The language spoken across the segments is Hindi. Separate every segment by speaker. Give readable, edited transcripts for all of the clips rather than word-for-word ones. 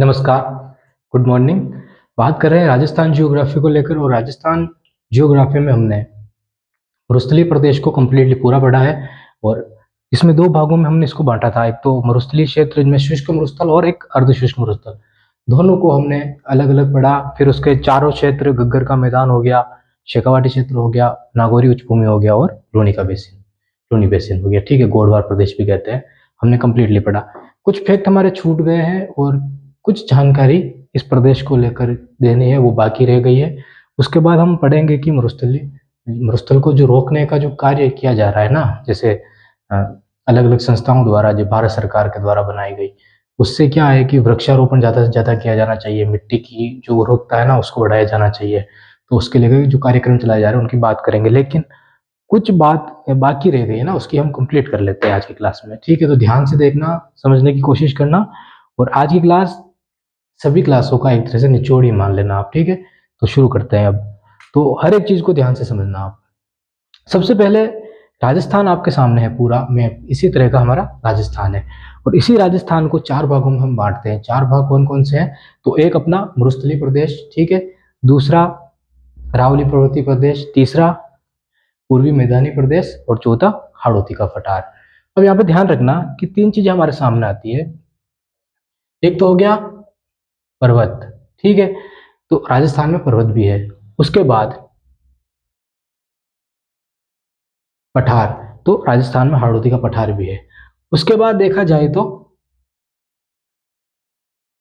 Speaker 1: नमस्कार, गुड मॉर्निंग। बात कर रहे हैं राजस्थान जियोग्राफी को लेकर और राजस्थान जियोग्राफी में हमने मरुस्थलीय प्रदेश को कम्प्लीटली पूरा पढ़ा है और इसमें 2 भागों में हमने इसको बाँटा था। एक तो मरुस्थलीय क्षेत्र जिनमें शुष्क मरुस्थल और एक अर्धशुष्क मरुस्थल। दोनों को हमने अलग-अलग पढ़ा। फिर उसके चारों क्षेत्र घग्गर का मैदान हो गया, शेखावाटी क्षेत्र हो गया, नागौरी उच्चभूमि हो गया और लूनी बेसिन हो गया। ठीक है, गोडवार प्रदेश भी कहते हैं। हमने कम्प्लीटली पढ़ा। कुछ फैक्ट हमारे छूट गए हैं और कुछ जानकारी इस प्रदेश को लेकर देनी है, वो बाकी रह गई है। उसके बाद हम पढ़ेंगे कि मरुस्थल को जो रोकने का जो कार्य किया जा रहा है ना, जैसे अलग अलग संस्थाओं द्वारा, जो भारत सरकार के द्वारा बनाई गई, उससे क्या है कि वृक्षारोपण ज़्यादा से ज़्यादा किया जाना चाहिए, मिट्टी की जो उर्वरकता है ना उसको बढ़ाया जाना चाहिए। तो उसके लिए जो कार्यक्रम चलाए जा रहे हैं उनकी बात करेंगे, लेकिन कुछ बात बाकी रह गई है ना, उसकी हम कंप्लीट कर लेते हैं आज की क्लास में। ठीक है, तो ध्यान से देखना, समझने की कोशिश करना। और आज की क्लास सभी क्लासों का एक तरह से निचोड़ ही मान लेना आप। ठीक है, तो शुरू करते हैं अब। तो हर एक चीज़ को ध्यान से समझना आप। सबसे पहले राजस्थान आपके सामने है, पूरा मैप इसी तरह का हमारा राजस्थान है और इसी राजस्थान को 4 भागों में हम बांटते हैं। 4 भाग कौन कौन से हैं? तो एक अपना मरुस्थलीय प्रदेश, ठीक है, दूसरा अरावली पर्वतीय प्रदेश, तीसरा पूर्वी मैदानी प्रदेश और चौथा हाड़ौती का पठार। अब यहाँ पे ध्यान रखना कि 3 चीजें हमारे सामने आती है। एक तो हो गया पर्वत, ठीक है, तो राजस्थान में पर्वत भी है। उसके बाद पठार, तो राजस्थान में हाड़ौती का पठार भी है। उसके बाद देखा जाए तो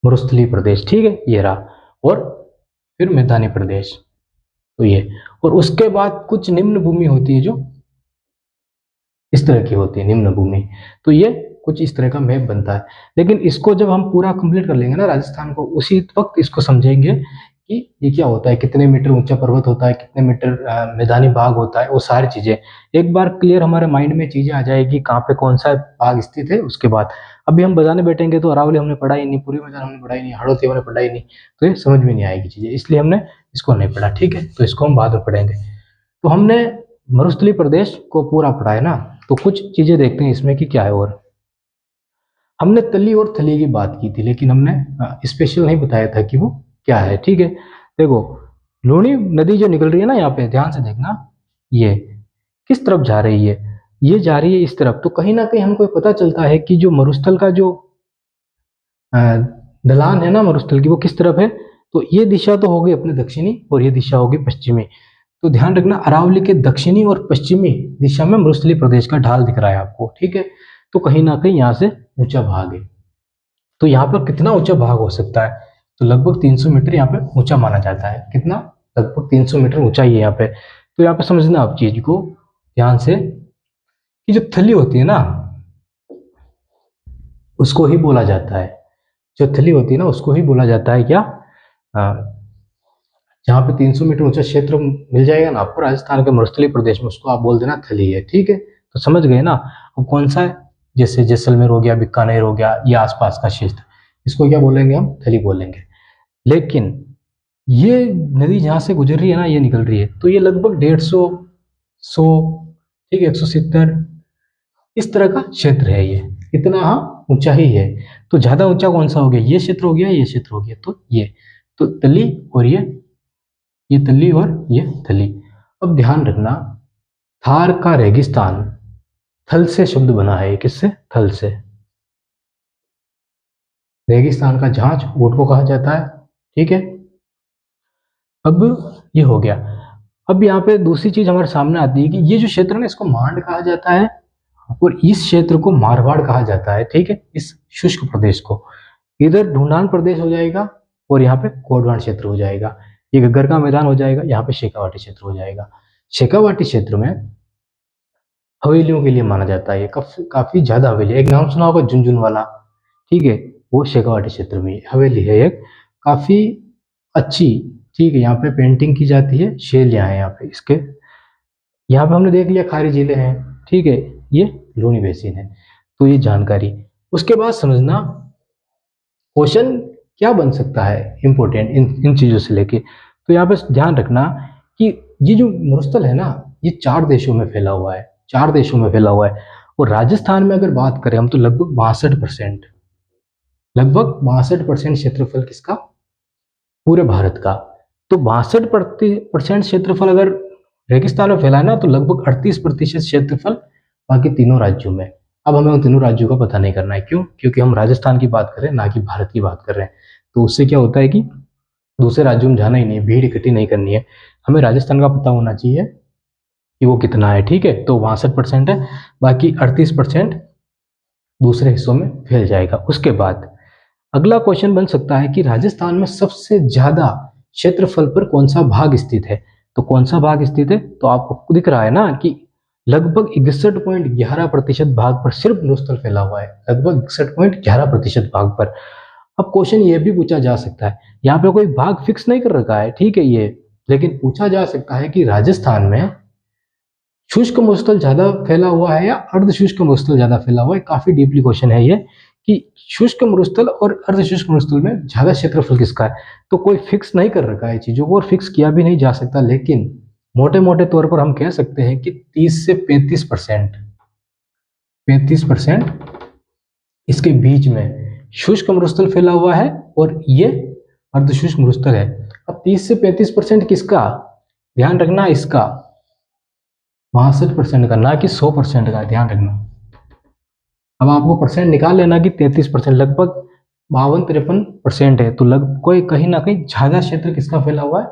Speaker 1: मरुस्थलीय प्रदेश, ठीक है, ये रहा, और फिर मैदानी प्रदेश, तो ये। और उसके बाद कुछ निम्न भूमि होती है जो इस तरह की होती है, निम्न भूमि। तो ये कुछ इस तरह का मैप बनता है। लेकिन इसको जब हम पूरा कंप्लीट कर लेंगे ना राजस्थान को, उसी वक्त इसको समझेंगे कि ये क्या होता है, कितने मीटर ऊंचा पर्वत होता है, कितने मीटर मैदानी भाग होता है, वो सारी चीजें एक बार क्लियर हमारे माइंड में चीजें आ जाएगी, कहाँ पे कौन सा भाग स्थित है। उसके बाद अभी हम बताने बैठेंगे तो अरावली हमने पढ़ा ही नहीं, पूर्वी मैदान हमने पढ़ा ही नहीं, हाड़ौती हमने पढ़ा ही नहीं, तो ये समझ में नहीं आएगी चीजें, इसलिए हमने इसको नहीं पढ़ा। ठीक है, तो इसको हम बाद में पढ़ेंगे। तो हमने मरुस्थलीय प्रदेश को पूरा पढ़ा है ना, तो कुछ चीजें देखते हैं इसमें कि क्या है। और हमने तली और थली की बात की थी, लेकिन हमने स्पेशल नहीं बताया था कि वो क्या है। ठीक है, देखो लूनी नदी जो निकल रही है ना, यहाँ पे ध्यान से देखना, ये किस तरफ जा रही है? ये जा रही है इस तरफ। तो कहीं ना कहीं हमको पता चलता है कि जो मरुस्थल का जो ढलान है ना मरुस्थल की, वो किस तरफ है? तो ये दिशा तो होगी अपने दक्षिणी और ये दिशा होगी पश्चिमी। तो ध्यान रखना, अरावली के दक्षिणी और पश्चिमी दिशा में मरुस्थलीय प्रदेश का ढाल दिख रहा है आपको। ठीक है, तो कहीं ना कहीं यहाँ से ऊंचा भाग है। तो यहाँ पर कितना ऊंचा भाग हो सकता है? तो लगभग 300 मीटर यहाँ पे ऊंचा माना जाता है। कितना? लगभग 300 मीटर ऊंचाई है यहाँ पे। तो यहाँ पे समझना आप चीज को ध्यान से कि जो थली होती है ना, उसको ही बोला जाता है, जो थली होती है ना उसको ही बोला जाता है क्या? जहाँ पे 300 मीटर ऊंचा क्षेत्र मिल जाएगा ना आपको राजस्थान के मरुस्थलीय प्रदेश में, उसको आप बोल देना थली है। ठीक है, तो समझ गए ना। अब कौन सा है? जैसे जैसलमेर हो गया, बीकानेर हो गया, ये आसपास का क्षेत्र, इसको क्या बोलेंगे? हम थली बोलेंगे। लेकिन ये नदी जहाँ से गुजर रही है ना, ये निकल रही है, तो ये लगभग 150, 100, ठीक है, 170 इस तरह का क्षेत्र है ये। इतना हाँ ऊंचा ही है। तो ज्यादा ऊंचा कौन सा हो गया? ये क्षेत्र हो गया, ये क्षेत्र हो गया, तो ये तो तली और ये तली और ये थली। अब ध्यान रखना, थार का रेगिस्तान थल से शब्द बना है। किससे? थल से। रेगिस्तान का जहाज ऊंट को कहा जाता है। ठीक है, अब ये हो गया। अब यहाँ पे दूसरी चीज हमारे सामने आती है कि ये जो क्षेत्र है ना, इसको मांड कहा जाता है और इस क्षेत्र को मारवाड़ कहा जाता है। ठीक है, इस शुष्क प्रदेश को इधर ढूंढान प्रदेश हो जाएगा और यहाँ पे गोंडवान क्षेत्र हो जाएगा। ये घग्गर का मैदान हो जाएगा, यहाँ पे शेखावाटी क्षेत्र हो जाएगा। शेखावाटी क्षेत्र में हवेलियों के लिए माना जाता है, ये काफी ज्यादा हवेली। एक नाम सुना होगा झुनझुन वाला, ठीक है, वो शेखावाटी क्षेत्र में हवेली है एक, काफी अच्छी। ठीक है, यहाँ पे पेंटिंग की जाती है, शैलियाँ हैं यहाँ पे इसके। यहाँ पे हमने देख लिया खारी झीलें हैं, ठीक है, ये लूनी बेसिन है। तो ये जानकारी। उसके बाद समझना क्वेश्चन क्या बन सकता है इंपॉर्टेंट इन चीजों से लेके। तो यहाँ पे ध्यान रखना कि ये जो मरुस्थल है ना, ये 4 देशों में फैला हुआ है, 4 देशों में फैला हुआ है। और राजस्थान में अगर बात करें हम, तो लगभग 62% लगभग 62% क्षेत्रफल किसका? पूरे भारत का। तो 62% क्षेत्रफल अगर रेगिस्तान में फैला है ना, तो लगभग 38% क्षेत्रफल बाकी तीनों राज्यों में। अब हमें उन तीनों राज्यों का पता नहीं करना है। क्यों? क्योंकि हम राजस्थान की बात कर रहे हैं, ना कि भारत की बात कर रहे हैं। तो उससे क्या होता है कि दूसरे राज्यों में जाना ही नहीं है, भीड़ इकट्ठी नहीं करनी है, हमें राजस्थान का पता होना चाहिए कि वो कितना है। ठीक है, तो 62% है, बाकी 38% दूसरे हिस्सों में फैल जाएगा। उसके बाद अगला क्वेश्चन बन सकता है कि राजस्थान में सबसे ज्यादा क्षेत्रफल पर कौन सा भाग स्थित है? तो कौन सा भाग स्थित है? तो आपको दिख रहा है ना कि लगभग 61.11% भाग पर सिर्फ मरुस्थल फैला हुआ है, लगभग 61.11% भाग पर। अब क्वेश्चन ये भी पूछा जा सकता है, यहाँ पे कोई भाग फिक्स नहीं कर रखा है, ठीक है ये, लेकिन पूछा जा सकता है कि राजस्थान में शुष्क मरुस्थल ज्यादा फैला हुआ है या अर्ध शुष्क मरुस्थल ज्यादा फैला हुआ है। काफी डीपली क्वेश्चन है ये कि शुष्क मरुस्थल और अर्ध शुष्क मरुस्थल में ज्यादा क्षेत्रफल किसका है। तो कोई फिक्स नहीं कर रखा है चीजों को, और फिक्स किया भी नहीं जा सकता, लेकिन मोटे मोटे तौर पर हम कह सकते हैं कि 30 से 35%, 35% इसके बीच में शुष्क मरुस्थल फैला हुआ है और ये अर्धशुष्क मरुस्थल है। अब 30 से 35% किसका? ध्यान रखना इसका 62% का, ना कि 100% का, ध्यान रखना। अब आपको परसेंट निकाल लेना कि 33%, लगभग 52-53% है। तो कोई कहीं ना कहीं ज्यादा क्षेत्र किसका फैला हुआ है?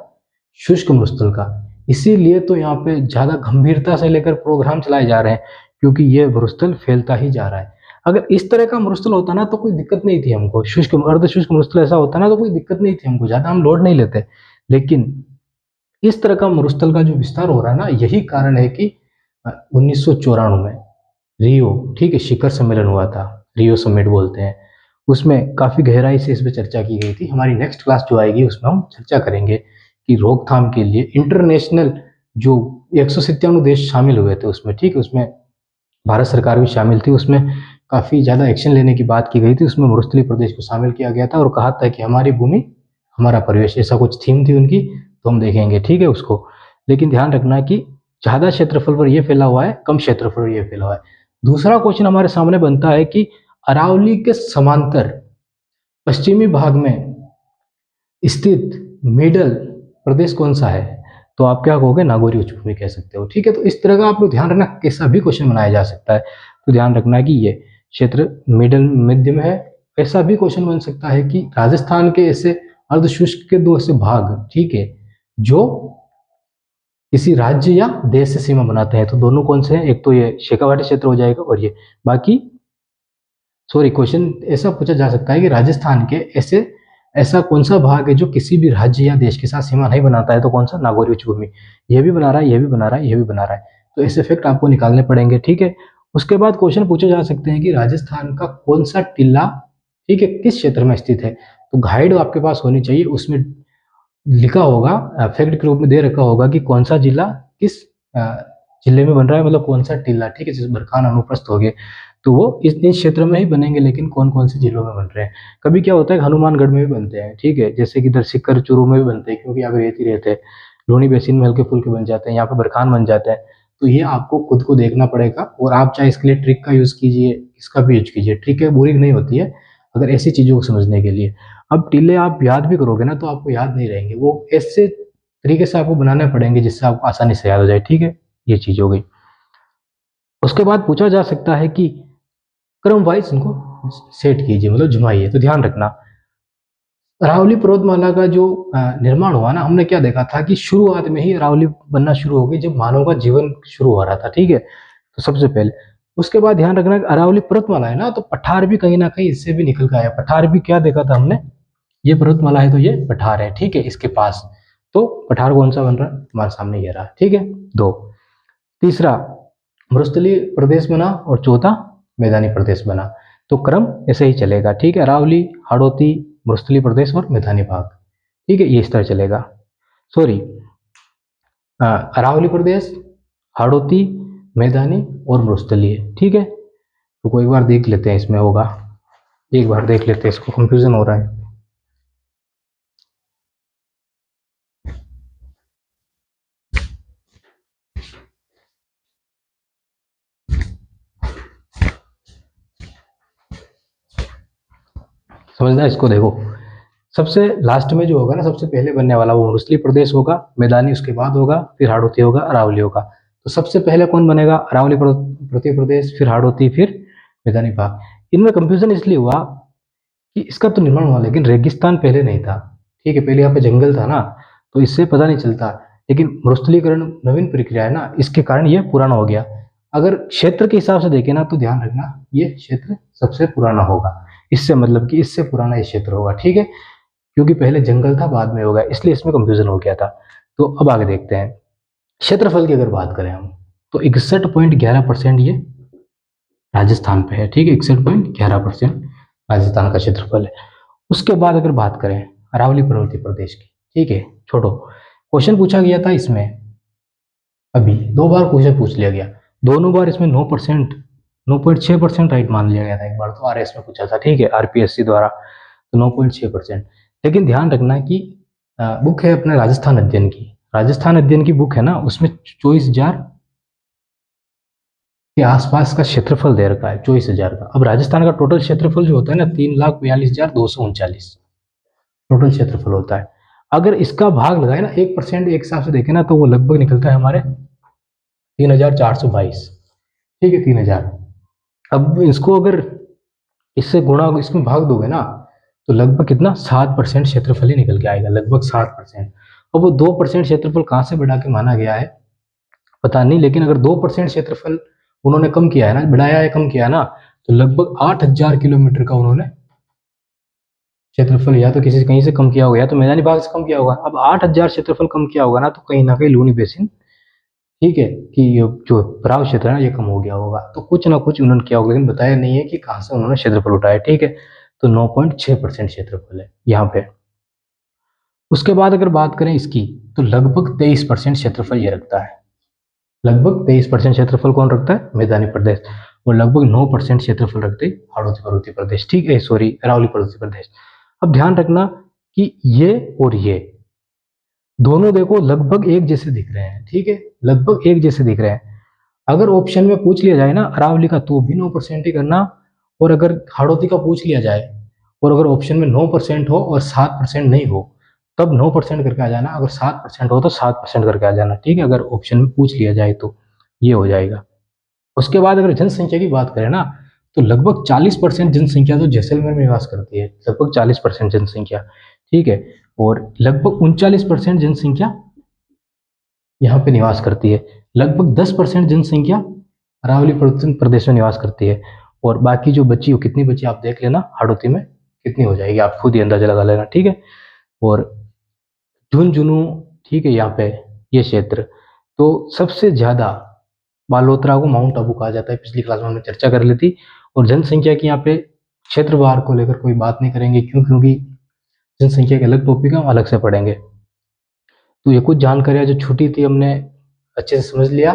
Speaker 1: शुष्क मरुस्थल का। इसीलिए तो यहाँ पे ज्यादा गंभीरता से लेकर प्रोग्राम चलाए जा रहे हैं, क्योंकि ये मरुस्थल फैलता ही जा रहा है। अगर इस तरह का मरुस्थल होता ना तो कोई दिक्कत नहीं थी हमको, शुष्क अर्ध शुष्क मरुस्थल ऐसा होता ना तो कोई दिक्कत नहीं थी हमको, ज्यादा हम लोड नहीं लेते। लेकिन इस तरह का मरुस्थल का जो विस्तार हो रहा है ना, यही कारण है कि 1994 में रियो, ठीक है, शिखर सम्मेलन हुआ था, रियो समिट बोलते हैं, उसमें काफी गहराई से इस पर चर्चा की गई थी। हमारी नेक्स्ट क्लास जो आएगी उसमें हम चर्चा करेंगे कि रोकथाम के लिए इंटरनेशनल जो 197 देश शामिल हुए थे उसमें, ठीक है, उसमें भारत सरकार भी शामिल थी, उसमें काफी ज्यादा एक्शन लेने की बात की गई थी। उसमें मरुस्थलीय प्रदेश को शामिल किया गया था और कहा था कि हमारी भूमि हमारा परिवेश, ऐसा कुछ थीम थी उनकी। तो हम देखेंगे, ठीक है, उसको। लेकिन ध्यान रखना कि ज्यादा क्षेत्रफल पर यह फैला हुआ है, कम क्षेत्रफल पर यह फैला हुआ है। दूसरा क्वेश्चन हमारे सामने बनता है कि अरावली के समांतर पश्चिमी भाग में स्थित मिडल प्रदेश कौन सा है? तो आप क्या कहोगे? नागौरी उच्चभूमि कह सकते हो, ठीक है। तो इस तरह का आप लोग ध्यान रखना, कैसा भी क्वेश्चन बनाया जा सकता है। तो ध्यान रखना कि ये क्षेत्र मिडल मध्य में है। ऐसा भी क्वेश्चन बन सकता है कि राजस्थान के ऐसे अर्धशुष्क के दो ऐसे भाग, ठीक है, जो किसी राज्य या देश से सीमा बनाते हैं, तो दोनों कौन से हैं? एक तो ये शेखावाटी क्षेत्र हो जाएगा, और ये बाकी, सॉरी, क्वेश्चन ऐसा पूछा जा सकता है कि राजस्थान के ऐसे ऐसा कौन सा भाग है जो किसी भी राज्य या देश के साथ सीमा नहीं बनाता है? तो कौन सा? नागौरी उच्चभूमि। ये भी बना रहा है, ये भी बना रहा है, ये भी बना रहा है। तो ऐसे फैक्ट आपको निकालने पड़ेंगे, ठीक है। उसके बाद क्वेश्चन पूछे जा सकते हैं कि राजस्थान का कौन सा टिल्ला, ठीक है, किस क्षेत्र में स्थित है? तो गाइड आपके पास होनी चाहिए, उसमें लिखा होगा, फैक्ट के रूप में दे रखा होगा कि कौन सा जिला किस जिले में बन रहा है, मतलब कौन सा टिल्ला, ठीक है। जैसे बरखान अनुप्रस्थ हो गए, तो वो इस क्षेत्र में ही बनेंगे, लेकिन कौन कौन से जिलों में बन रहे हैं। कभी क्या होता है, हनुमानगढ़ में भी बनते हैं, ठीक है, जैसे कि इधर सिक्कर चूरू में भी बनते हैं, क्योंकि यहाँ पे रेत ही रहते हैं। लूनी बेसिन में हल्के फुल्के बन जाते हैं, यहाँ पे बरखान बन जाता है। तो ये आपको खुद को देखना पड़ेगा, और आप चाहे इसके लिए ट्रिक का यूज कीजिए, इसका भी यूज कीजिए। ट्रिक है बुरी नहीं होती है अगर ऐसी चीजों को समझने के लिए। अब टिल्ले आप याद भी करोगे ना तो आपको याद नहीं रहेंगे, वो ऐसे तरीके से आपको बनाने पड़ेंगे जिससे आपको आसानी से याद हो जाए, ठीक है। ये चीज हो गई। उसके बाद पूछा जा सकता है कि क्रम वाइज इनको सेट कीजिए, मतलब घुमाइए। तो ध्यान रखना, अरावली पर्वतमाला का जो निर्माण हुआ ना, हमने क्या देखा था कि शुरुआत में ही अरावली बनना शुरू हो गई जब मानव का जीवन शुरू हो रहा था, ठीक है। तो सबसे पहले, उसके बाद ध्यान रखना कि अरावली पर्वतमाला है ना, तो पठार भी कहीं ना कहीं इससे भी निकल के आया। पठार भी क्या देखा था हमने, ये पर्वतमाला है तो ये पठार है, ठीक है, इसके पास। तो पठार कौन सा बन रहा है? हमारे सामने ये रहा, ठीक है। दो, तीसरा मरुस्थलीय प्रदेश बना, और चौथा मैदानी प्रदेश बना। तो क्रम ऐसे ही चलेगा, ठीक है। अरावली, हाड़ौती, मरुस्थलीय प्रदेश और मैदानी भाग, ठीक है, ये इस तरह चलेगा। सॉरी, अरावली प्रदेश, हाड़ौती, मैदानी और मरुस्थलीय, ठीक है। तो कोई बार देख लेते हैं, इसमें होगा, एक बार देख लेते हैं, इसको कंफ्यूजन हो रहा है। समझना इसको। देखो, सबसे लास्ट में जो होगा ना, सबसे पहले बनने वाला वो मरुस्थलीय प्रदेश होगा, मैदानी उसके बाद होगा, फिर हाड़ौती होगा, अरावली होगा। तो सबसे पहले कौन बनेगा? अरावली पर्वतीय प्रदेश, फिर हाड़ौती, फिर मैदानी भाग। इनमें कंफ्यूजन इसलिए हुआ कि इसका तो निर्माण हुआ, लेकिन रेगिस्तान पहले नहीं था। ठीक है, पहले यहाँ पे जंगल था ना, तो इससे पता नहीं चलता। लेकिन मरुस्थलीकरण नवीन प्रक्रिया है ना, इसके कारण ये पुराना हो गया। अगर क्षेत्र के हिसाब से देखें ना, तो ध्यान रखना ये क्षेत्र सबसे पुराना होगा। इससे मतलब कि इससे पुराना ये क्षेत्र होगा। ठीक है, क्योंकि पहले जंगल था, बाद में होगा, इसलिए इसमें कंफ्यूजन हो गया था। तो अब आगे देखते हैं। क्षेत्रफल की अगर बात करें हम, तो 61.11% ये राजस्थान पे है। ठीक है, 61.11% राजस्थान का क्षेत्रफल है। उसके बाद अगर बात करें अरावली पर्वतीय प्रदेश की, ठीक है, छोड़ो, क्वेश्चन पूछा गया था इसमें, अभी 2 बार क्वेश्चन पूछ लिया गया। दोनों बार इसमें 9%, 9.6% राइट मान लिया गया था। एक बार तो आरएस में पूछा था, ठीक है, आरपीएससी द्वारा, तो 9.6%। लेकिन ध्यान रखना कि बुक है अपने राजस्थान अध्ययन की, राजस्थान अध्ययन की बुक है ना, उसमें 24,000 के आसपास का क्षेत्रफल दे रखा है, 24,000 का। अब राजस्थान का टोटल क्षेत्रफल जो होता है ना, 3,42,239 टोटल क्षेत्रफल होता है। अगर इसका भाग लगाए ना 1% एक हिसाब से देखें ना, तो वो लगभग निकलता है हमारे 3,422। ठीक है, 3,000। अब इसको अगर इससे गुणा, इसमें भाग दोगे ना, तो लगभग कितना, 7% क्षेत्रफल ही निकल के आएगा, लगभग 7%। और वो 2% क्षेत्रफल कहाँ से बढ़ा के माना गया है पता नहीं, लेकिन अगर 2% क्षेत्रफल उन्होंने कम किया है ना, बढ़ाया है, कम किया है ना, तो लगभग 8,000 किलोमीटर का उन्होंने क्षेत्रफल या तो किसी से कहीं से कम किया होगा, या तो मैदानी भाग से कम किया होगा। अब 8,000 क्षेत्रफल कम किया होगा ना, तो कहीं ना कहीं लूनी बेसिन, ठीक है, कि जो बराव क्षेत्र है ना, ये कम हो गया होगा। तो कुछ ना कुछ उन्होंने किया होगा, लेकिन बताया नहीं है कि कहाँ से उन्होंने क्षेत्रफल उठाया। ठीक है, तो 9.6% क्षेत्रफल है यहाँ पे। उसके बाद अगर बात करें इसकी, तो लगभग 23% क्षेत्रफल ये रखता है। लगभग 23% क्षेत्रफल कौन रखता है? मैदानी प्रदेश। और लगभग 9% क्षेत्रफल रखते हाड़ौती पर्वतीय प्रदेश। ठीक है, सॉरी, अरावली पर्वतीय प्रदेश। अब ध्यान रखना कि ये और ये दोनों देखो लगभग एक जैसे दिख रहे हैं। ठीक है, लगभग एक जैसे दिख रहे हैं। अगर ऑप्शन में पूछ लिया जाए ना अरावली का, तो भी 9% ही करना। और अगर हाड़ौती का पूछ लिया जाए, और अगर ऑप्शन में 9% हो और 7% नहीं हो, तब 9% करके आ जाना। अगर 7% हो तो 7% करके आ जाना। ठीक है, अगर ऑप्शन में पूछ लिया जाए तो ये हो जाएगा। उसके बाद अगर जनसंख्या की बात करें ना, तो लगभग 40% जनसंख्या तो जैसलमेर में निवास करती है, लगभग 40% जनसंख्या। ठीक है, और लगभग 39% जनसंख्या यहाँ पे निवास करती है। लगभग 10% जनसंख्या अरावली पर्वतीय प्रदेश में निवास करती है। और बाकी जो बची हो, कितनी बची आप देख लेना, हाड़ौती में कितनी हो जाएगी आप खुद ही अंदाजा लगा लेना। ठीक है, और झुंझुनू, ठीक है, यहाँ पे ये क्षेत्र, तो सबसे ज्यादा बालोतरा को माउंट आबू कहा जाता है। पिछली क्लास में हमने चर्चा कर ली थी। और जनसंख्या की यहाँ पे क्षेत्रवार को लेकर कोई बात नहीं करेंगे, क्यों? क्योंकि जनसंख्या के अलग टॉपिक हम अलग से पढ़ेंगे। तो ये कुछ जानकारियां जो छूटी थी हमने अच्छे से समझ लिया।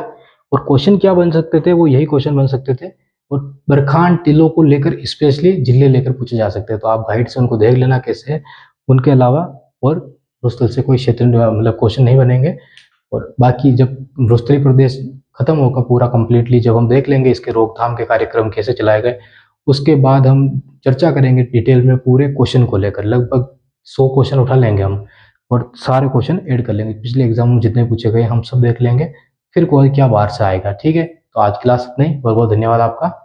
Speaker 1: और क्वेश्चन क्या बन सकते थे, वो यही क्वेश्चन बन सकते थे। और बरखान टिलों को लेकर स्पेशली जिले लेकर पूछे जा सकते हैं, तो आप गाइड से उनको देख लेना कैसे है। उनके अलावा और रुस्तल से कोई क्षेत्र मतलब क्वेश्चन नहीं बनेंगे। और बाकी जब रुस्तली प्रदेश खत्म होगा पूरा कंप्लीटली, जब हम देख लेंगे इसके रोकथाम के कार्यक्रम कैसे चलाए गए, उसके बाद हम चर्चा करेंगे डिटेल में पूरे क्वेश्चन को लेकर। लगभग 100 क्वेश्चन उठा लेंगे हम, और सारे क्वेश्चन ऐड कर लेंगे, पिछले एग्जाम में जितने पूछे गए हम सब देख लेंगे, फिर कोई क्या बाहर से आएगा। ठीक है, तो आज क्लास इतना ही। बहुत बहुत धन्यवाद आपका।